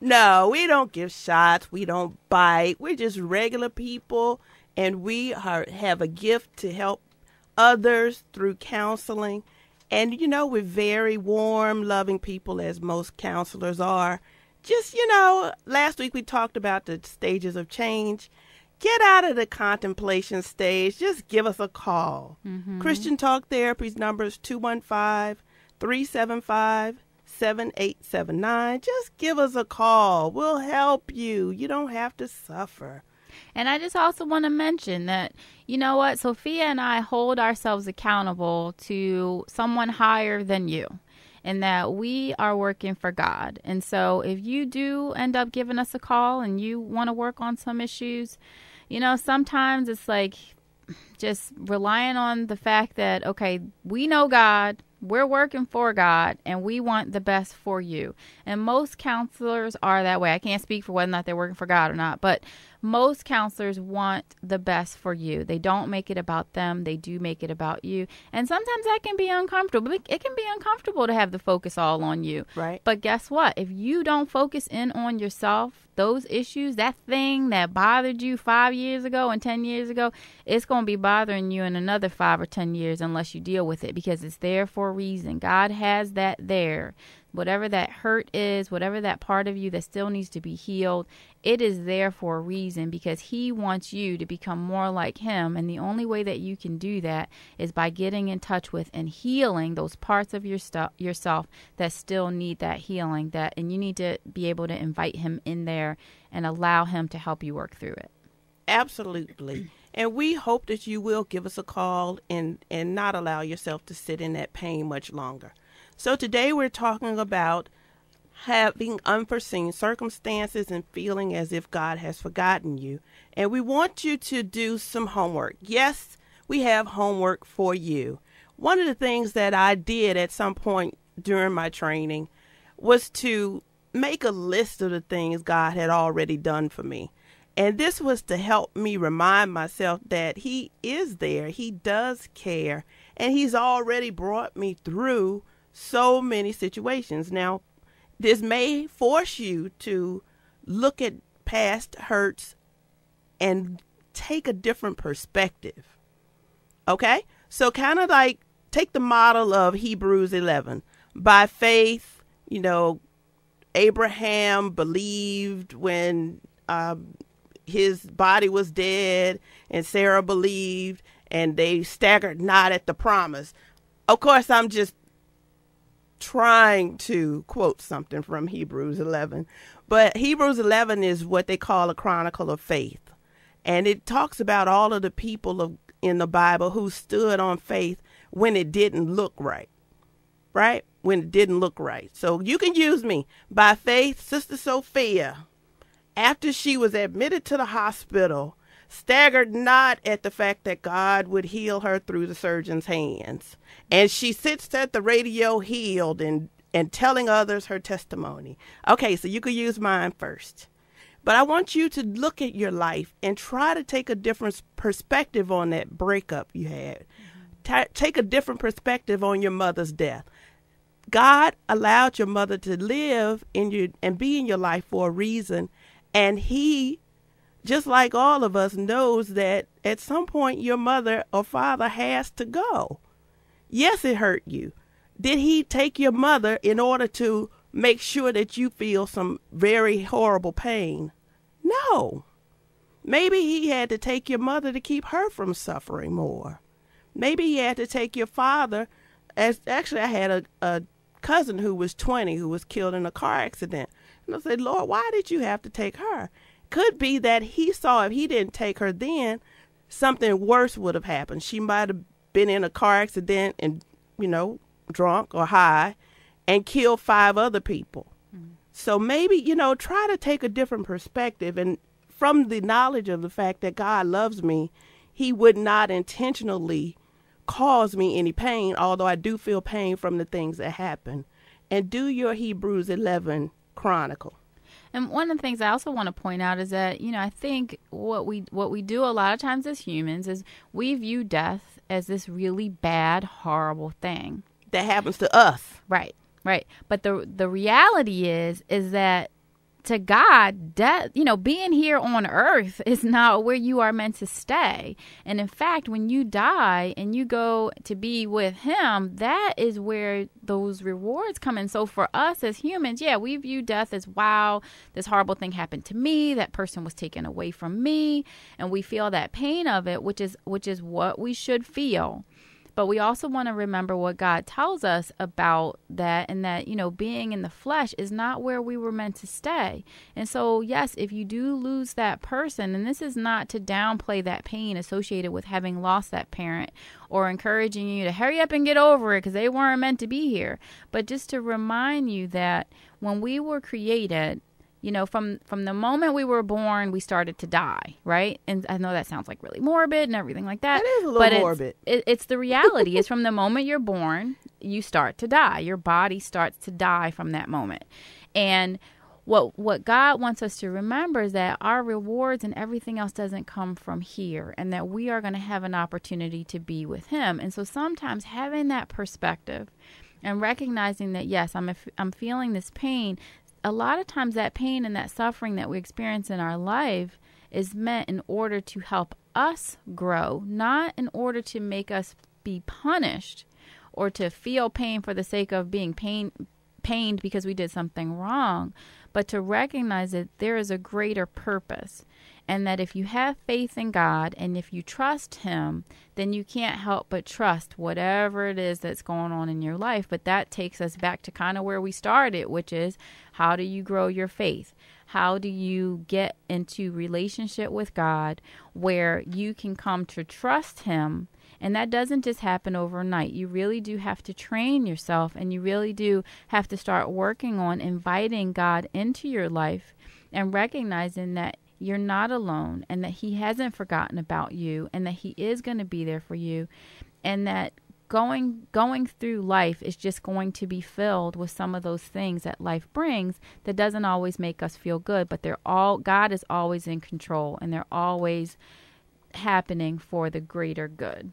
No, we don't give shots. We don't bite. We're just regular people. And we have a gift to help others through counseling. And, we're very warm, loving people, as most counselors are. Just, last week we talked about the stages of change. Get out of the contemplation stage. Just give us a call. Mm-hmm. Christian Talk Therapy's number is 215-375-7879. Just give us a call. We'll help you. You don't have to suffer. And I just also want to mention that, Sophia and I hold ourselves accountable to someone higher than you, and that we are working for God. And so if you do end up giving us a call and you want to work on some issues, sometimes it's like just relying on the fact that, okay, we know God, we're working for God, and we want the best for you. And most counselors are that way. I can't speak for whether or not they're working for God or not, but most counselors want the best for you. They don't make it about them. They do make it about you. And sometimes that can be uncomfortable. It can be uncomfortable to have the focus all on you. Right. But guess what? If you don't focus in on yourself, those issues, that thing that bothered you 5 years ago and 10 years ago, it's going to be bothering you in another 5 or 10 years unless you deal with it, because it's there for a reason. God has that there. Whatever that hurt is, whatever that part of you that still needs to be healed, it is there for a reason, because he wants you to become more like him. And the only way that you can do that is by getting in touch with and healing those parts of yourself that still need that healing. And you need to be able to invite him in there and allow him to help you work through it. Absolutely. And we hope that you will give us a call and not allow yourself to sit in that pain much longer. So today we're talking about having unforeseen circumstances and feeling as if God has forgotten you. And we want you to do some homework. Yes, we have homework for you. One of the things that I did at some point during my training was to make a list of the things God had already done for me. And this was to help me remind myself that He is there. He does care. And He's already brought me through so many situations. Now, this may force you to look at past hurts and take a different perspective. Okay? So kind of like take the model of Hebrews 11. By faith, Abraham believed when his body was dead, and Sarah believed, and they staggered not at the promise. Of course, I'm just trying to quote something from Hebrews 11. But Hebrews 11 is what they call a chronicle of faith. And it talks about all of the people in the Bible who stood on faith when it didn't look right. Right? When it didn't look right. So you can use me. By faith, Sister Sophia, after she was admitted to the hospital, staggered not at the fact that God would heal her through the surgeon's hands. And she sits at the radio healed and telling others her testimony. Okay, so you could use mine first. But I want you to look at your life and try to take a different perspective on that breakup you had. Take a different perspective on your mother's death. God allowed your mother to live and be in your life for a reason. And He, just like all of us, knows that at some point your mother or father has to go. Yes, it hurt you. Did He take your mother in order to make sure that you feel some very horrible pain? No. Maybe He had to take your mother to keep her from suffering more. Maybe He had to take your father. Actually, I had a cousin who was 20 who was killed in a car accident. And I said, Lord, why did you have to take her? Could be that He saw if He didn't take her then, something worse would have happened. She might have been in a car accident and, drunk or high and killed 5 other people. Mm-hmm. So maybe, try to take a different perspective. And from the knowledge of the fact that God loves me, He would not intentionally cause me any pain, although I do feel pain from the things that happen. And do your Hebrews 11 chronicle. And one of the things I also want to point out is that, I think what we do a lot of times as humans is we view death as this really bad, horrible thing that happens to us. Right. But the reality is that to God, death, being here on earth is not where you are meant to stay. And in fact, when you die and you go to be with Him, that is where those rewards come in. So for us as humans, we view death as, wow, this horrible thing happened to me. That person was taken away from me. And we feel that pain of it, which is what we should feel. But we also want to remember what God tells us about that, and that, being in the flesh is not where we were meant to stay. And so, yes, if you do lose that person, and this is not to downplay that pain associated with having lost that parent or encouraging you to hurry up and get over it because they weren't meant to be here, but just to remind you that when we were created, from the moment we were born, we started to die, right? And I know that sounds like really morbid and everything like that. It is a little morbid. It's the reality. It's from the moment you're born, you start to die. Your body starts to die from that moment. And what God wants us to remember is that our rewards and everything else doesn't come from here, and that we are going to have an opportunity to be with Him. And so sometimes having that perspective and recognizing that, yes, I'm feeling this pain. A lot of times that pain and that suffering that we experience in our life is meant in order to help us grow, not in order to make us be punished or to feel pain for the sake of being pained because we did something wrong, but to recognize that there is a greater purpose, and that if you have faith in God and if you trust Him, then you can't help but trust whatever it is that's going on in your life. But that takes us back to kind of where we started, which is, how do you grow your faith? How do you get into relationship with God where you can come to trust him? And that doesn't just happen overnight. You really do have to train yourself, and you really do have to start working on inviting God into your life and recognizing that you're not alone, and that he hasn't forgotten about you, and that he is going to be there for you, and that going through life is just going to be filled with some of those things that life brings that doesn't always make us feel good, but God is always in control, and they're always happening for the greater good.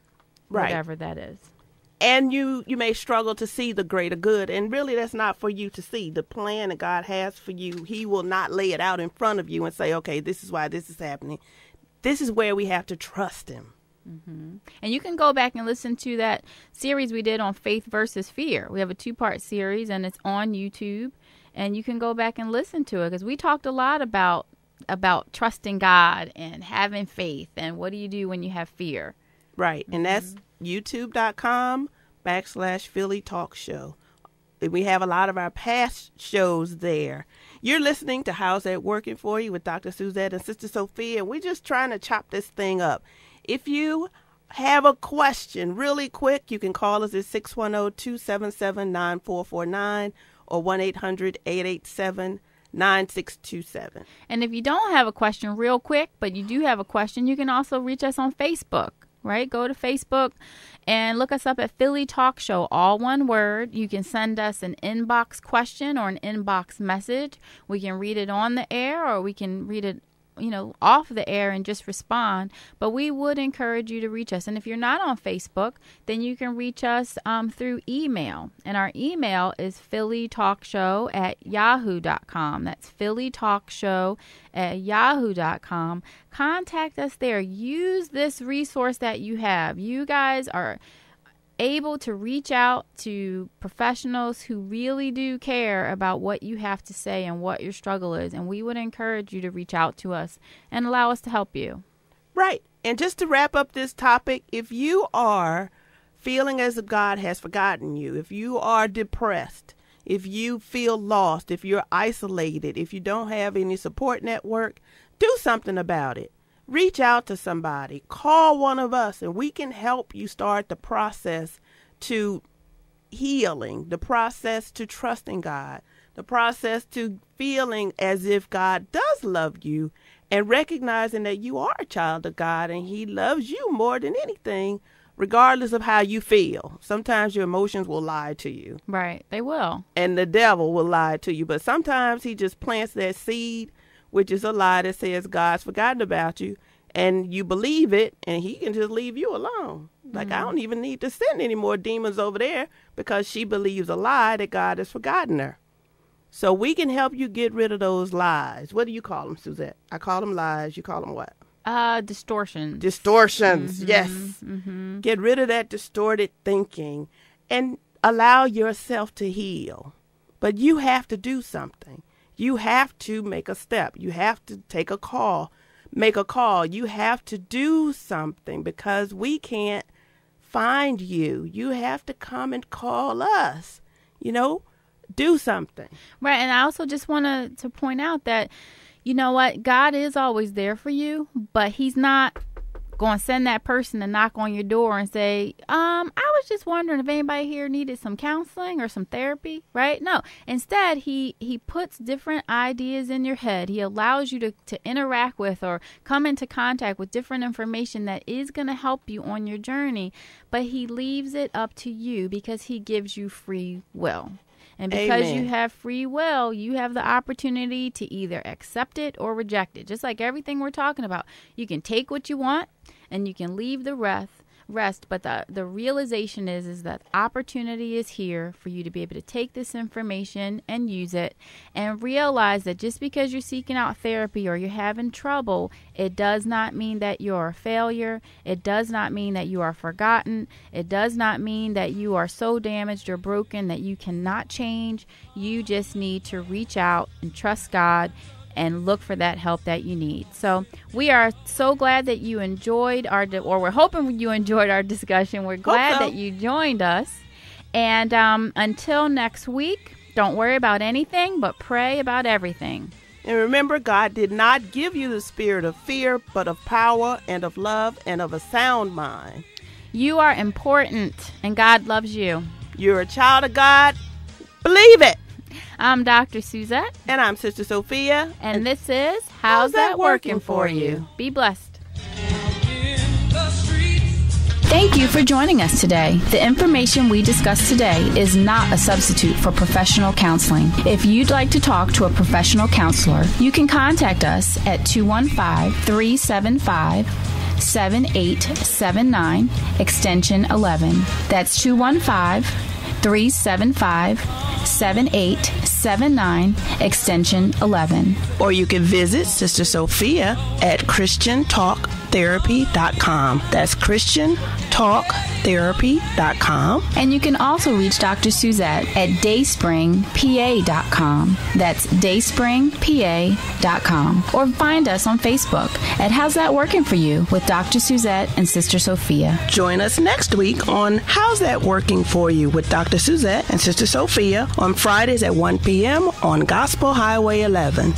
Right. Whatever that is. And you may struggle to see the greater good. And really, that's not for you to see. The plan that God has for you, he will not lay it out in front of you and say, okay, this is why this is happening. This is where we have to trust him. Mm-hmm. And you can go back and listen to that series we did on faith versus fear. We have a 2-part series, and it's on YouTube. And you can go back and listen to it, because we talked a lot about trusting God and having faith. And what do you do when you have fear? Right. And that's youtube.com/Philly Talk Show. We have a lot of our past shows there. You're listening to How's That Working For You with Dr. Suzette and Sister Sophia. And we're just trying to chop this thing up. If you have a question really quick, you can call us at 610-277-9449 or 1-800-887-9627. And if you don't have a question real quick, but you do have a question, you can also reach us on Facebook. Right? Go to Facebook and look us up at Philly Talk Show, all one word. You can send us an inbox question or an inbox message. We can read it on the air, or we can read it, off the air and just respond. But we would encourage you to reach us. And if you're not on Facebook, then you can reach us through email. And our email is phillytalkshow@yahoo.com. That's phillytalkshow@yahoo.com. Contact us there. Use this resource that you have. You guys are able to reach out to professionals who really do care about what you have to say and what your struggle is. And we would encourage you to reach out to us and allow us to help you. Right. And just to wrap up this topic, if you are feeling as if God has forgotten you, if you are depressed, if you feel lost, if you're isolated, if you don't have any support network, do something about it. Reach out to somebody, call one of us, and we can help you start the process to healing, the process to trusting God, the process to feeling as if God does love you, and recognizing that you are a child of God and he loves you more than anything, regardless of how you feel. Sometimes your emotions will lie to you. Right, they will. And the devil will lie to you, but sometimes he just plants that seed, which is a lie that says God's forgotten about you, and you believe it, and he can just leave you alone. Like, I don't even need to send any more demons over there because she believes a lie that God has forgotten her. So we can help you get rid of those lies. What do you call them, Suzette? I call them lies. You call them what? Distortions. Distortions, yes. Mm-hmm. Get rid of that distorted thinking and allow yourself to heal. But you have to do something. You have to make a step. You have to make a call. You have to do something because we can't find you. You have to come and call us. Do something. Right. And I also just want to point out that, you know what? God is always there for you, but he's not going to send that person to knock on your door and say, I was just wondering if anybody here needed some counseling or some therapy, right? No. Instead, he puts different ideas in your head. He allows you to interact with or come into contact with different information that is going to help you on your journey, but he leaves it up to you because he gives you free will. And because Amen. You have free will, you have the opportunity to either accept it or reject it. Just like everything we're talking about. You can take what you want and you can leave the rest. But the realization is that opportunity is here for you to be able to take this information and use it and realize that just because you're seeking out therapy or you're having trouble, it does not mean that you're a failure. It does not mean that you are forgotten. It does not mean that you are so damaged or broken that you cannot change. You just need to reach out and trust God and look for that help that you need. So we are so glad that you enjoyed we're hoping you enjoyed our discussion. We're glad that you joined us. And until next week, don't worry about anything, but pray about everything. And remember, God did not give you the spirit of fear, but of power and of love and of a sound mind. You are important, and God loves you. You're a child of God. Believe it. I'm Dr. Suzette. And I'm Sister Sophia. And this is How's That Working For You? Be blessed. Thank you for joining us today. The information we discussed today is not a substitute for professional counseling. If you'd like to talk to a professional counselor, you can contact us at 215-375-7879, extension 11. That's 215-375-7879, extension 11. Or you can visit Sister Sophia at ChristianTalkTherapy.com. That's ChristianTalkTherapy.com. And you can also reach Dr. Suzette at DayspringPA.com. That's DayspringPA.com. Or find us on Facebook at How's That Working For You with Dr. Suzette and Sister Sophia. Join us next week on How's That Working For You with Dr. Suzette and Sister Sophia on Fridays at 1 p.m. on Gospel Highway 11.